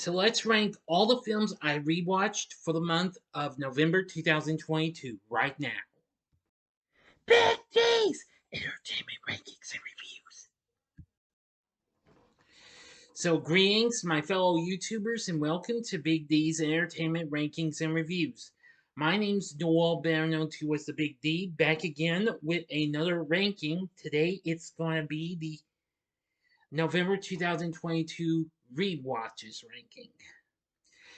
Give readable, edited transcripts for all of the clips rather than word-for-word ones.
So let's rank all the films I rewatched for the month of November 2022 right now. Big D's Entertainment Rankings and Reviews. So, greetings, my fellow YouTubers, and welcome to Big D's Entertainment Rankings and Reviews. My name's Noel, better known to as the Big D, back again with another ranking. Today it's going to be the November 2022 rewatches ranking.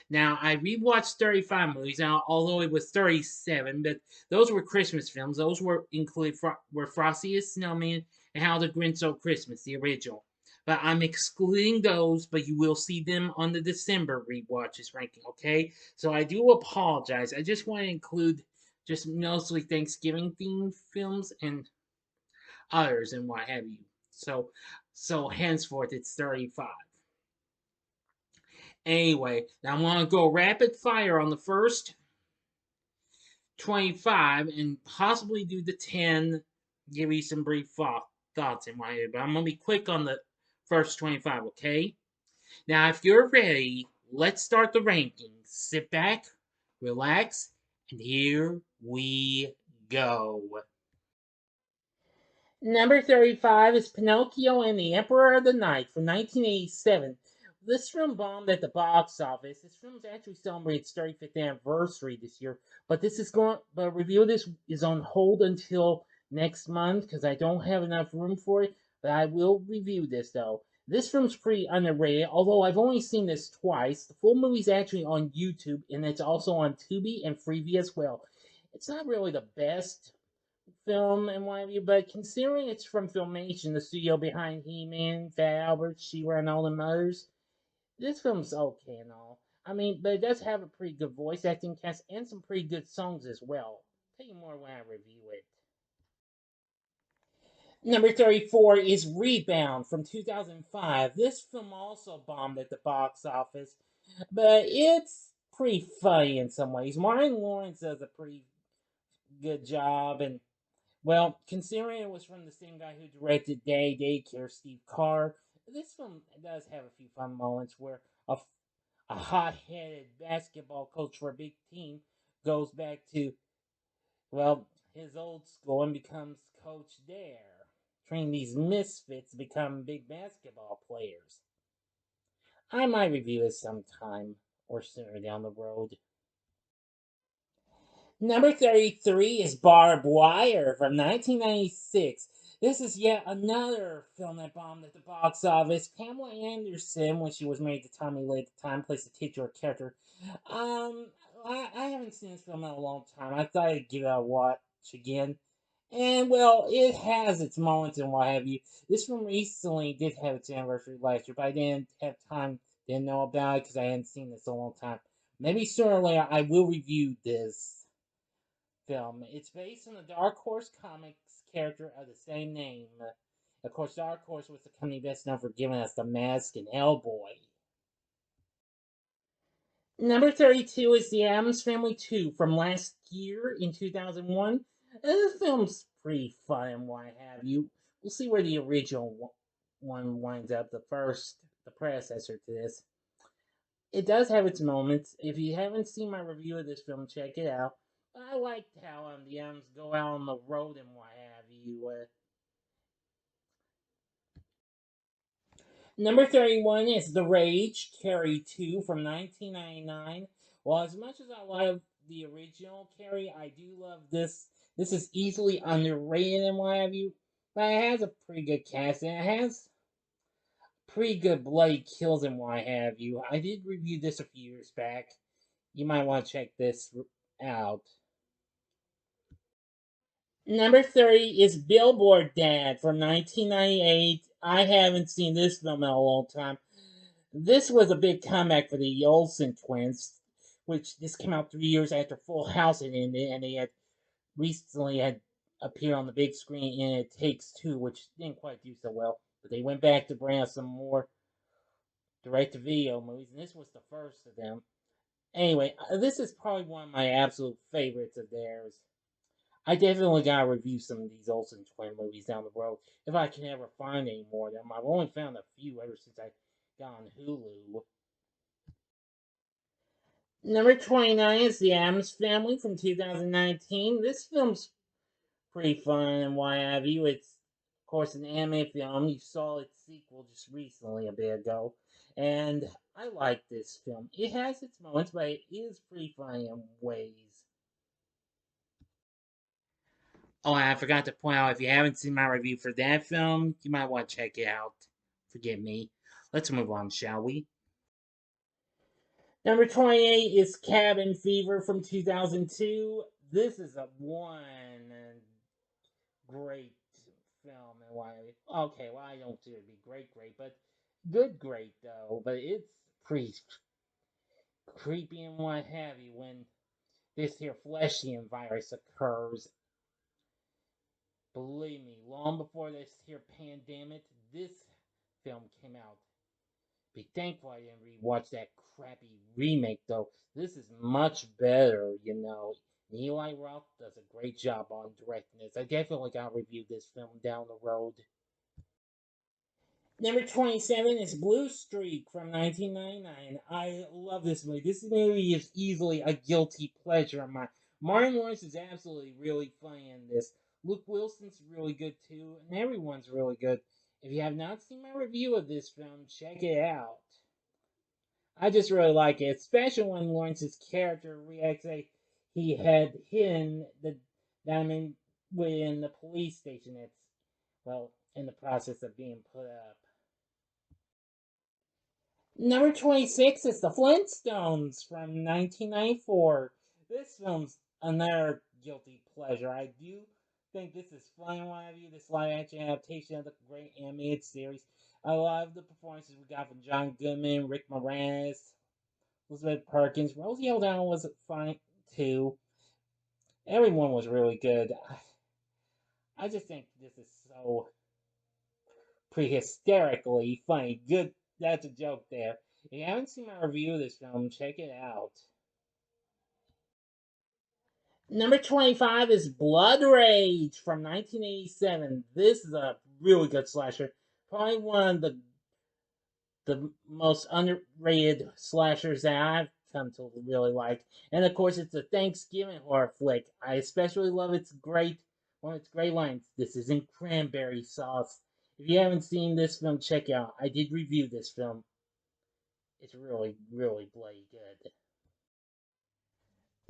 Now, I rewatched 35 movies, now, although it was 37, but those were Christmas films. Those were included were Frosty the Snowman and How the Grinch Stole Christmas, the original. But I'm excluding those, but you will see them on the December rewatches ranking, okay? So I do apologize. I just want to include just mostly Thanksgiving themed films and others and what have you. So henceforth it's 35. Anyway, now I'm going to go rapid fire on the first 25 and possibly do the 10, give you some brief thoughts in my head. But I'm going to be quick on the first 25, okay? Now, if you're ready, let's start the rankings. Sit back, relax, and here we go. Number 35 is Pinocchio and the Emperor of the Night from 1987. This film bombed at the box office. This film is actually celebrating its 35th anniversary this year, but the review of this is on hold until next month because I don't have enough room for it. But I will review this though. This film's pretty underrated, although I've only seen this twice. The full movie's actually on YouTube, and it's also on Tubi and Freevee as well. It's not really the best film and what have you, but considering it's from Filmation, the studio behind He-Man, Fat Albert, She-Ra, and all the others, this film's okay and all. I mean, but it does have a pretty good voice acting cast and some pretty good songs as well. I'll tell you more when I review it. Number 34 is Rebound from 2005. This film also bombed at the box office, but it's pretty funny in some ways. Martin Lawrence does a pretty good job, and well, considering it was from the same guy who directed Day Daycare, Steve Carr, this film does have a few fun moments where a hot-headed basketball coach for a big team goes back to, well, his old school and becomes coach there, training these misfits to become big basketball players. I might review it sometime or sooner down the road. Number 33 is Barbed Wire from 1996. This is yet another film that bombed at the box office. Pamela Anderson, when she was married to Tommy Lee at the time, plays the titular character. Um, I haven't seen this film in a long time. I thought I'd give it a watch again. And, well, it has its moments and what have you. This film recently did have its anniversary last year, but I didn't have time, didn't know about it because I hadn't seen this in a long time. Maybe sooner or later I will review this film. It's based on the Dark Horse Comics character of the same name. Of course, Dark Horse was the company best known for giving us The Mask and Hellboy. Number 32 is The Addams Family 2 from last year in 2001. This film's pretty fun and what have you. We'll see where the original one winds up, the predecessor to this. It does have its moments. If you haven't seen my review of this film, check it out. I liked how the M's go out on the road and what have you. Number 31 is The Rage, Carrie 2 from 1999. Well, as much as I love the original Carrie, I do love this. This is easily underrated and what have you. But it has a pretty good cast and it has pretty good bloody kills and what have you. I did review this a few years back. You might want to check this out. Number 30 is Billboard Dad from 1998. I haven't seen this film in a long time. This was a big comeback for the Olsen twins, which this came out 3 years after Full House had ended, and they had recently had appeared on the big screen in It Takes Two, which didn't quite do so well. But they went back to bring out some more direct-to-video movies, and this was the first of them. Anyway, this is probably one of my absolute favorites of theirs. I definitely gotta review some of these Olsen twin movies down the road if I can ever find any more of them. I've only found a few ever since I got on Hulu. Number 29 is The Addams Family from 2019. This film's pretty fun and why have you. It's, of course, an anime film. You saw its sequel just recently, a bit ago. And I like this film. It has its moments, but it is pretty funny in ways. Oh, and I forgot to point out, if you haven't seen my review for that film, you might want to check it out. Forgive me. Let's move on, shall we? Number 28 is Cabin Fever from 2002. This is a one great film and why. Okay, well, I don't do it be great, but good great though. But it's pretty creepy and what have you when this here Fleshian virus occurs. Believe me, long before this here pandemic, this film came out. Be thankful I didn't rewatch that crappy remake though. This is much better. Eli Roth does a great job on directing this. I definitely gotta review this film down the road. Number 27 is Blue Streak from 1999. I love this movie. This movie is easily a guilty pleasure of mine. Martin Lawrence is absolutely really funny in this. Luke Wilson's really good too, and everyone's really good. If you have not seen my review of this film, check it out. I just really like it, especially when Lawrence's character reacts like he had hidden the diamond within the police station that's, well, in the process of being put up. Number 26 is The Flintstones from 1994. This film's another guilty pleasure. I do think this is fun and what have you, this live action adaptation of the great animated series. I love the performances we got from John Goodman, Rick Moranis, Elizabeth Perkins. Rosie O'Donnell was fine too. Everyone was really good. I just think this is so prehysterically funny. Good, that's a joke there. If you haven't seen my review of this film, check it out. Number 25 is Blood Rage from 1987. This is a really good slasher. Probably one of the most underrated slashers that I've come to really like. And of course, it's a Thanksgiving horror flick. I especially love one of its great lines. This isn't cranberry sauce. If you haven't seen this film, check it out. I did review this film. It's really, really bloody good.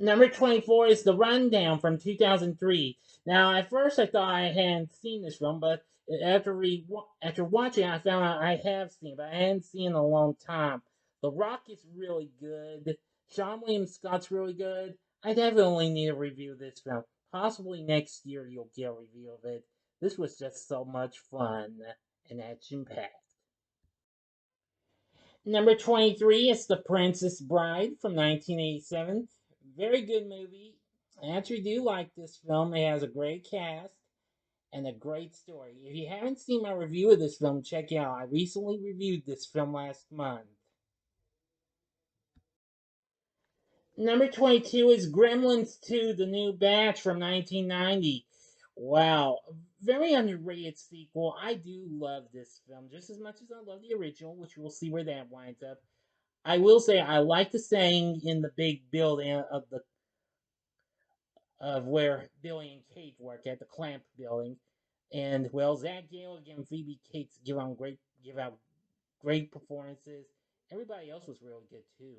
Number 24 is The Rundown from 2003. Now, at first I thought I hadn't seen this film, but after watching it, I found out I have seen it, but I hadn't seen it in a long time. The Rock is really good. Sean William Scott's really good. I definitely need to review this film. Possibly next year you'll get a review of it. This was just so much fun and action packed. Number 23 is The Princess Bride from 1987. Very good movie. I actually do like this film. It has a great cast and a great story. If you haven't seen my review of this film, check it out. I recently reviewed this film last month. Number 22 is Gremlins 2, The New Batch from 1990. Wow, very underrated sequel. I do love this film just as much as I love the original, which we'll see where that winds up. I will say I like the saying in the big building of where Billy and Kate work at the Clamp building, and well, Zach Galligan and Phoebe Cates give out great performances. Everybody else was really good too.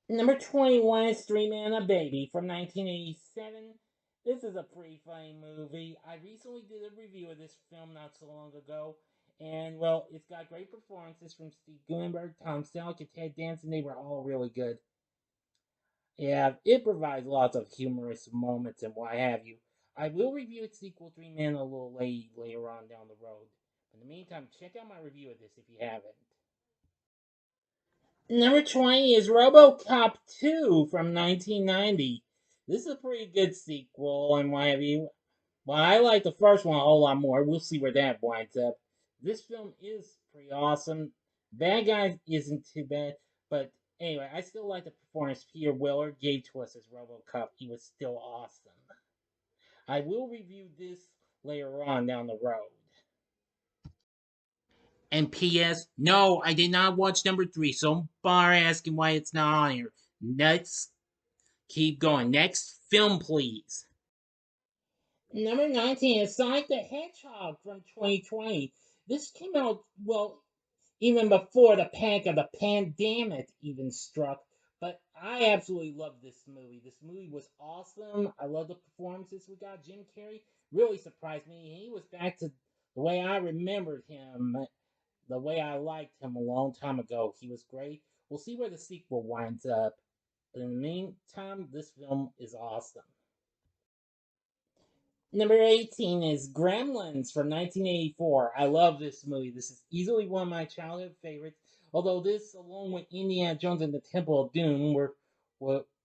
Number 21 is Three Men and a Baby from 1987. This is a pretty funny movie. I recently did a review of this film not so long ago, and well, it's got great performances from Steve Guttenberg, Tom Selleck, and Ted Danson. They were all really good. Yeah, it provides lots of humorous moments and what have you. I will review its sequel, Three Men, a little later on down the road. In the meantime, check out my review of this if you haven't. Number 20 is RoboCop 2 from 1990. This is a pretty good sequel and what have you. Well, I like the first one a whole lot more. We'll see where that winds up. This film is pretty awesome. Bad Guy isn't too bad, but anyway, I still like the performance Peter Weller gave to us as RoboCop. He was still awesome. I will review this later on down the road. And P.S. No, I did not watch number 3, so don't bother asking why it's not on here. Let's keep going. Next film, please. Number 19 is Sonic the Hedgehog from 2020. This came out, well, even before the panic of the pandemic even struck. But I absolutely love this movie. This movie was awesome. I love the performances we got. Jim Carrey really surprised me. He was back to the way I remembered him, the way I liked him a long time ago. He was great. We'll see where the sequel winds up. But in the meantime, this film is awesome. Number 18 is Gremlins from 1984. I love this movie. This is easily one of my childhood favorites. Although this, along with Indiana Jones and the Temple of Doom, were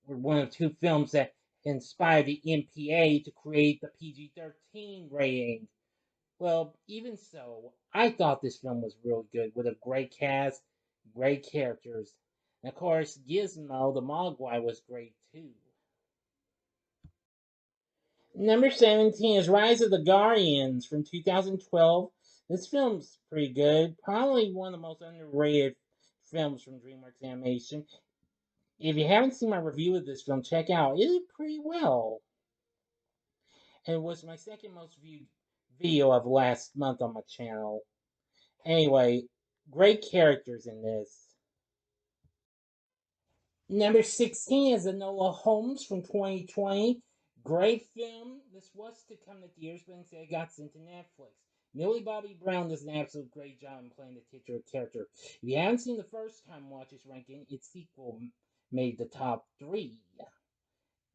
one of two films that inspired the MPA to create the PG-13 rating. Well, even so, I thought this film was really good with a great cast, great characters. And of course, Gizmo the Mogwai was great too. Number 17 is Rise of the Guardians from 2012. This film's pretty good. Probably one of the most underrated films from DreamWorks Animation. If you haven't seen my review of this film, check out. It did pretty well. And it was my second most viewed video of last month on my channel. Anyway, great characters in this. Number 16 is Enola Holmes from 2020. Great film. This was to come to theaters, but instead it got sent to Netflix. Millie Bobby Brown does an absolute great job in playing the titular character. If you haven't seen the first time watch this ranking, its sequel made the top 3.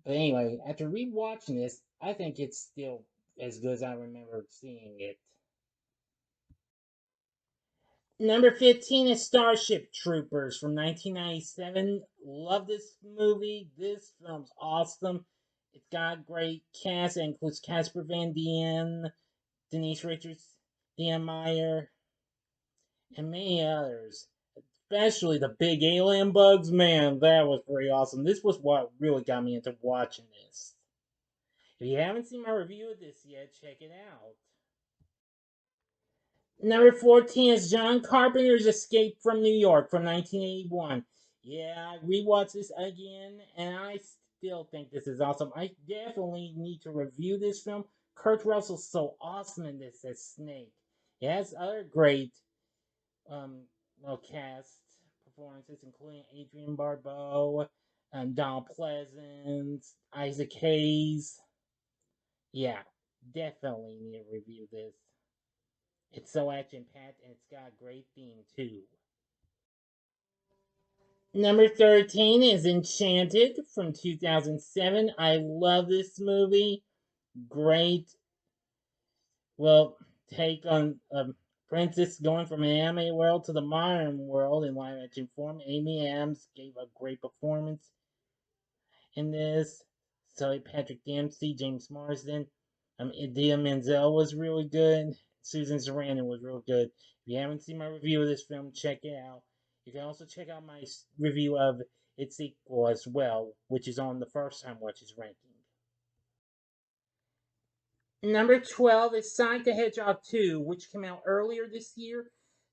But anyway, after rewatching this, I think it's still as good as I remember seeing it. Number 15 is Starship Troopers from 1997. Love this movie. This film's awesome. It's got a great cast. It includes Casper Van Dien, Denise Richards, Dan Meyer, and many others. Especially the big alien bugs. Man, that was pretty awesome. This was what really got me into watching this. If you haven't seen my review of this yet, check it out. Number 14 is John Carpenter's Escape from New York from 1981. Yeah, I rewatched this again, and I still think this is awesome. I definitely need to review this film. Kurt Russell's so awesome in this as Snake. It has other great cast performances, including Adrienne Barbeau, and Donald Pleasence, Isaac Hayes. Yeah, definitely need to review this. It's so action-packed, and it's got a great theme, too. Number 13 is Enchanted from 2007. I love this movie. Great, well, take on a princess going from an anime world to the modern world in live-action form. Amy Adams gave a great performance in this. So Patrick Dempsey, James Marsden, Idina Menzel was really good. Susan Sarandon was real good. If you haven't seen my review of this film, check it out. You can also check out my review of its sequel as well, which is on the first time watches ranking. Number 12 is Sonic the Hedgehog 2, which came out earlier this year.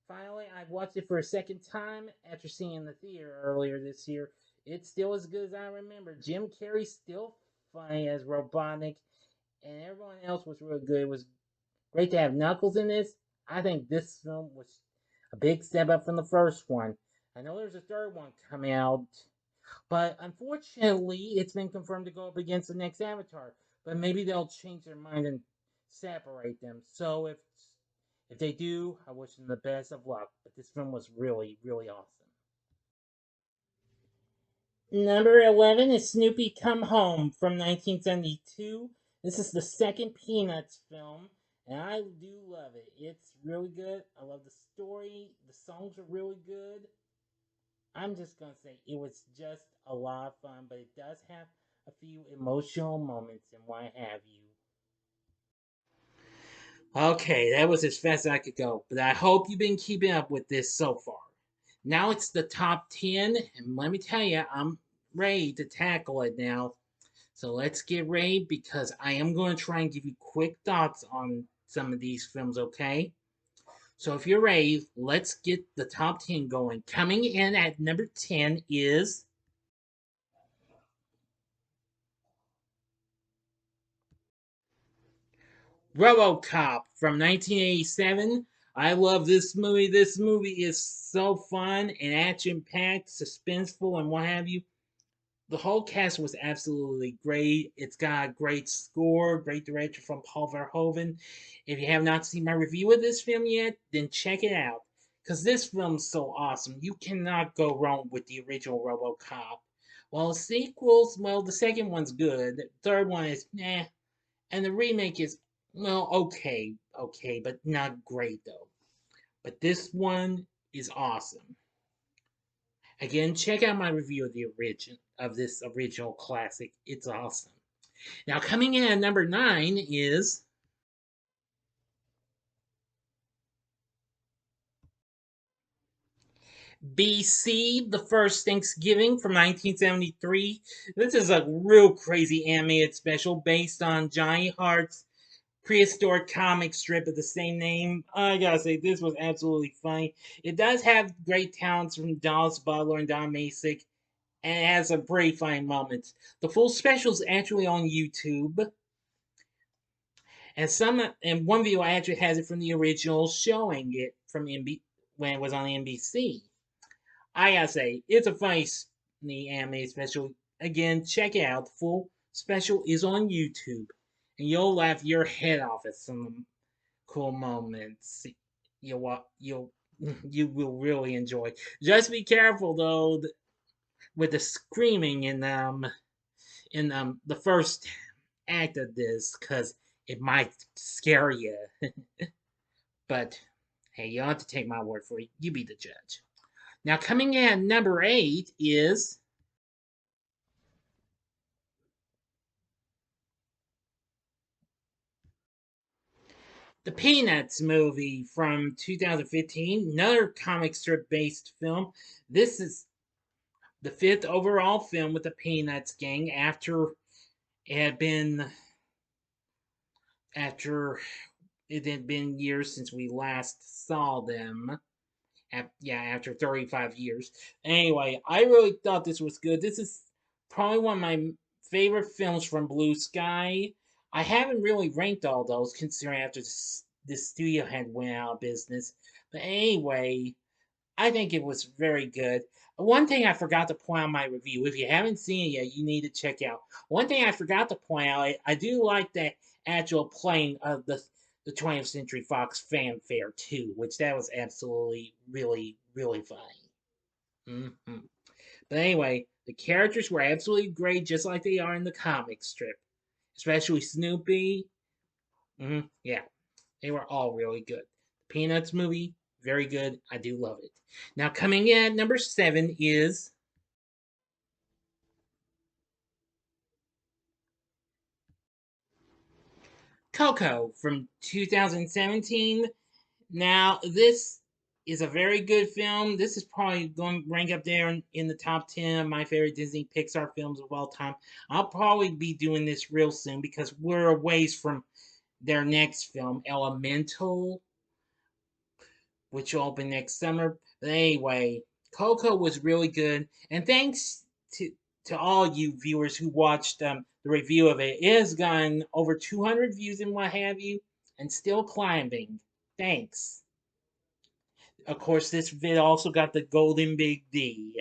Finally, I watched it for a second time after seeing it in the theater earlier this year. It's still as good as I remember. Jim Carrey's still funny as Robotnik, and everyone else was really good. It was great to have Knuckles in this. I think this film was a big step up from the first one. I know there's a third one coming out, but unfortunately, it's been confirmed to go up against the next Avatar. But maybe they'll change their mind and separate them. So if they do, I wish them the best of luck. But this film was really, really awesome. Number 11 is Snoopy Come Home from 1972. This is the second Peanuts film, and I do love it. It's really good. I love the story. The songs are really good. I'm just going to say it was just a lot of fun, but it does have a few emotional moments and what have you. Okay, that was as fast as I could go, but I hope you've been keeping up with this so far. Now it's the top 10, and let me tell you, I'm ready to tackle it now. So let's get ready because I am going to try and give you quick thoughts on some of these films, okay? So if you're ready, let's get the top 10 going. Coming in at number 10 is RoboCop from 1987. I love this movie. This movie is so fun and action packed, suspenseful, and what have you. The whole cast was absolutely great. It's got a great score, great director from Paul Verhoeven. If you have not seen my review of this film yet, then check it out. Because this film's so awesome. You cannot go wrong with the original RoboCop. Well, sequels, well, the second one's good. The third one is meh. And the remake is, well, okay, but not great though. But this one is awesome. Again, check out my review of the origin of this original classic. It's awesome. Now, coming in at number 9 is BC, the First Thanksgiving from 1973. This is a real crazy animated special based on Johnny Hart's prehistoric comic strip of the same name. I gotta say, this was absolutely funny. It does have great talents from Dallas Butler and Don Masick, and it has some pretty funny moments. The full special is actually on YouTube, and one video actually has it from the original, showing it from when it was on NBC. I gotta say, it's a funny the anime special. Again, check it out. The full special is on YouTube, and you'll laugh your head off at some cool moments. You'll you will really enjoy. Just be careful though with the screaming in the first act of this, because it might scare you. But hey, you don't have to take my word for it. You be the judge. Now, coming in at number 8 is the Peanuts movie from 2015, another comic strip based film. This is the fifth overall film with the Peanuts gang it had been after it had been years since we last saw them. After 35 years. Anyway, I really thought this was good. This is probably one of my favorite films from Blue Sky. I haven't really ranked all those, considering after this studio had went out of business. But anyway, I think it was very good. One thing I forgot to point out in my review, if you haven't seen it yet, you need to check out. One thing I forgot to point out, I do like the actual playing of the 20th Century Fox fanfare too, which that was absolutely really really funny. hmm But anyway, the characters were absolutely great, just like they are in the comic strip, especially Snoopy. Yeah, they were all really good. The Peanuts movie, very good. I do love it. Now, coming in at number 7 is Coco from 2017. Now, this is a very good film. This is probably going to rank up there in the top 10 of my favorite Disney Pixar films of all time. I'll probably be doing this real soon because we're a ways from their next film, Elemental, which will open next summer. But anyway, Coco was really good, and thanks to all you viewers who watched the review of it. It has gotten over 200 views and what have you, and still climbing. Thanks. Of course, this vid also got the Golden Big D.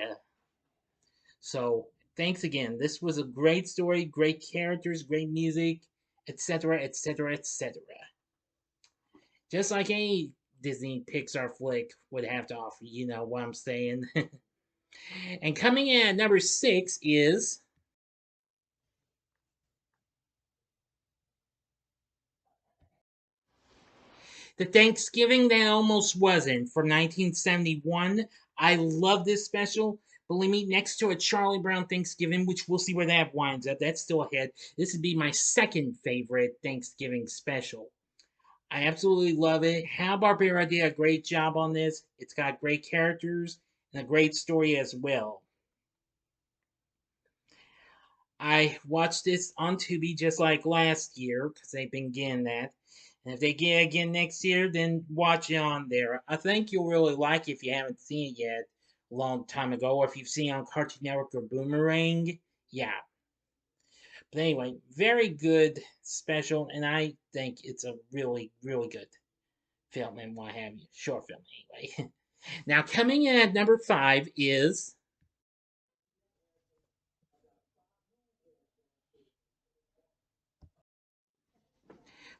So thanks again. This was a great story, great characters, great music, etc., etc., etc. Just like any Disney Pixar flick would have to offer. You know what I'm saying? And coming in at number 6 is The Thanksgiving That Almost Wasn't from 1971. I love this special. Believe me, next to a Charlie Brown Thanksgiving, which we'll see where that winds up. That's still ahead. This would be my second favorite Thanksgiving special. I absolutely love it. Hanna-Barbera did a great job on this. It's got great characters and a great story as well. I watched this on Tubi just like last year because they've been getting that. And if they get it again next year, then watch it on there. I think you'll really like it if you haven't seen it yet a long time ago, or if you've seen it on Cartoon Network or Boomerang. Yeah. But anyway, very good special, and I think it's a really, really good film and what have you. Short film, anyway. Now, coming in at number 5 is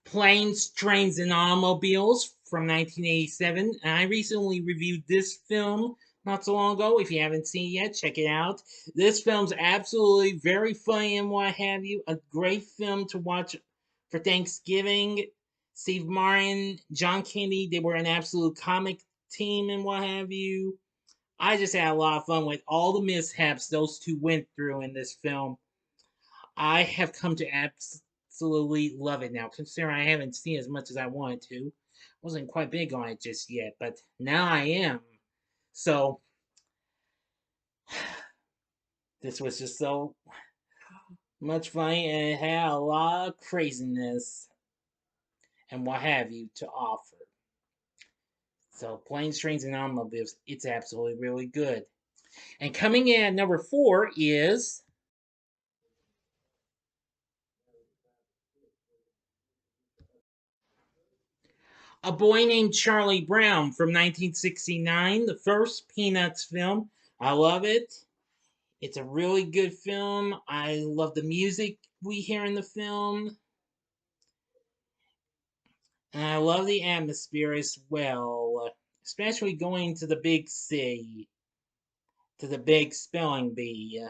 Planes, Trains, and Automobiles from 1987. And I recently reviewed this film not so long ago. If you haven't seen it yet, check it out. This film's absolutely very funny and what have you. A great film to watch for Thanksgiving. Steve Martin, John Candy, they were an absolute comic team and what have you. I just had a lot of fun with all the mishaps those two went through in this film. I have come to absolutely love it now, considering I haven't seen as much as I wanted to. Wasn't quite big on it just yet, but now I am. So this was just so much fun, and it had a lot of craziness and what have you to offer. So Planes, Trains, and Automobiles, it's absolutely really good. And coming in at number 4 is A Boy Named Charlie Brown from 1969, the first Peanuts film. I love it. It's a really good film. I love the music we hear in the film. And I love the atmosphere as well. Especially going to the big city, to the big spelling bee.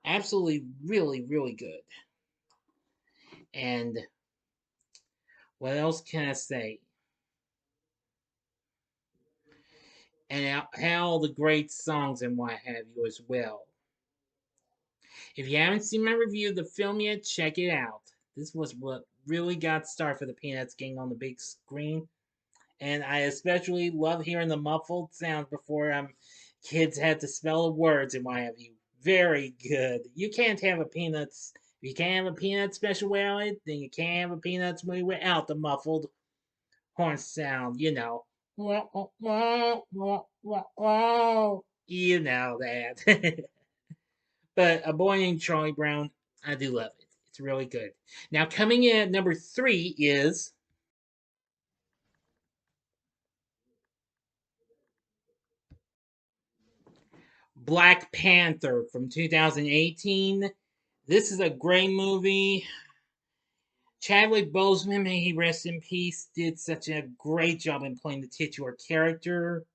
Absolutely, really, really good. And what else can I say? And had all the great songs and what have you as well. If you haven't seen my review of the film yet, check it out. This was what really got started for the Peanuts gang on the big screen. And I especially love hearing the muffled sounds before kids had to spell the words and what have you. Very good. You can't have a Peanuts. If you can't have a Peanut special without it, then you can't have a Peanuts movie without the muffled horn sound. You know. You know that. But A Boy Named Charlie Brown, I do love it. It's really good. Now, coming in at number 3 is Black Panther from 2018. This is a great movie. Chadwick Boseman, may he rest in peace, did such a great job in playing the titular character.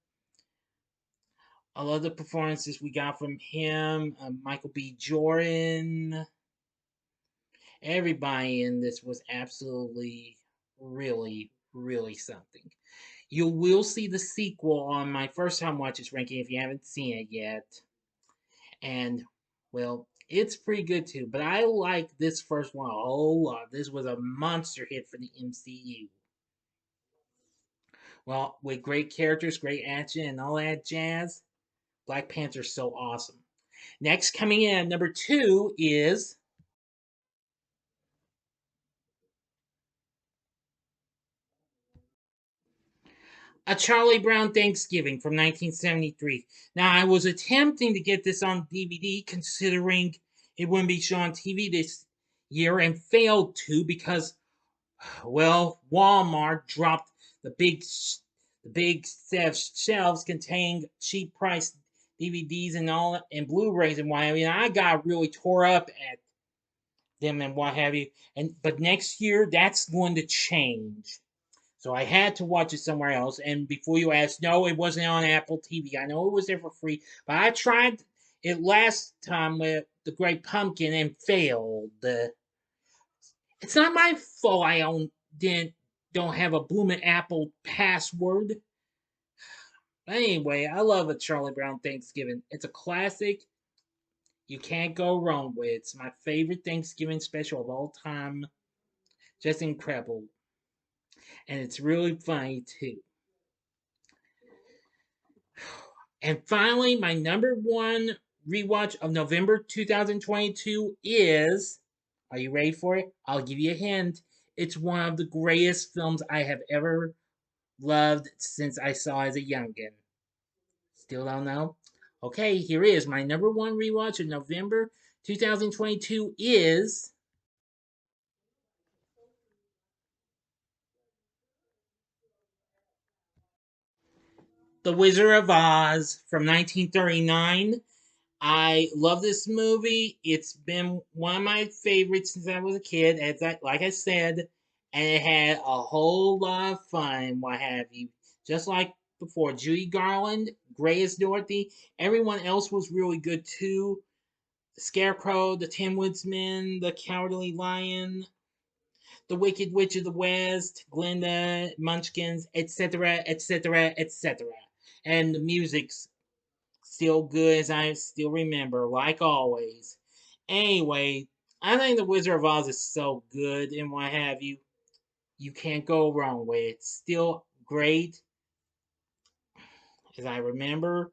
I love the performances we got from him, Michael B. Jordan. Everybody in this was absolutely, really, really something. You will see the sequel on my first time watches ranking if you haven't seen it yet. And, well, it's pretty good too. But I like this first one a whole lot. This was a monster hit for the MCU. Well, with great characters, great action, and all that jazz, Black Panther's so awesome. Next, coming in at number 2 is A Charlie Brown Thanksgiving from 1973. Now, I was attempting to get this on DVD considering it wouldn't be shown on TV this year and failed to because, well, Walmart dropped the big set of shelves containing cheap price DVDs and all and Blu-rays and what have you. And I got really tore up at them and what have you. But next year that's going to change. So I had to watch it somewhere else. And before you ask, no, it wasn't on Apple TV. I know it was there for free, but I tried it last time with The Great Pumpkin and failed. It's not my fault I don't have a blooming Apple password. But anyway, I love A Charlie Brown Thanksgiving. It's a classic. You can't go wrong with it. It's my favorite Thanksgiving special of all time. Just incredible. And it's really funny too. And finally, my number 1 rewatch of November 2022 is, are you ready for it? I'll give you a hint. It's one of the greatest films I have ever loved since I saw as a youngin'. Still don't know? Okay, here is my number one rewatch of November 2022 is The Wizard of Oz from 1939. I love this movie. It's been one of my favorites since I was a kid, like I said, and it had a whole lot of fun, what have you. Just like before, Judy Garland, great as Dorothy. Everyone else was really good too. The Scarecrow, the Tin Woodsman, the Cowardly Lion, the Wicked Witch of the West, Glinda, Munchkins, etc., etc., etc. And the music's still good as I still remember, like always. Anyway, I think The Wizard of Oz is so good and what have you. You can't go wrong with it. It's still great as I remember.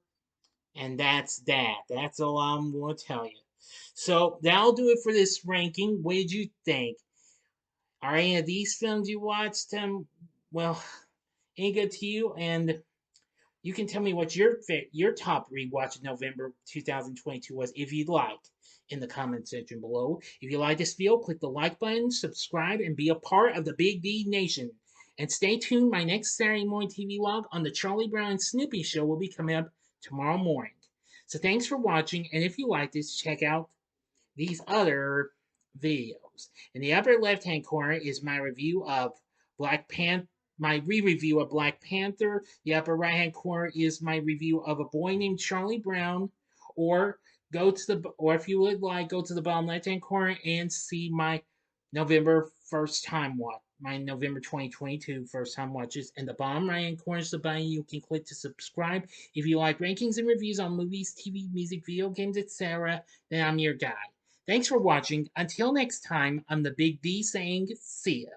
And that's that. That's all I'm going to tell you. So that'll do it for this ranking. What did you think? Are any of these films you watched well, any good to you? And you can tell me what your top rewatch of November 2022 was if you'd like in the comment section below. If you like this video, click the like button, subscribe, and be a part of the Big D Nation. And stay tuned, my next Saturday morning TV log on the Charlie Brown and Snoopy show will be coming up tomorrow morning. So thanks for watching, and if you like this, check out these other videos. In the upper left-hand corner is my review of Black Panther. My re-review of Black Panther. The upper right-hand corner is my review of A Boy Named Charlie Brown. Or if you would like, go to the bottom left-hand corner and see my November first time watch. My November 2022 first time watches. And the bottom right-hand corner is the button you can click to subscribe. If you like rankings and reviews on movies, TV, music, video games, etc., then I'm your guy. Thanks for watching. Until next time, I'm the Big D saying see ya.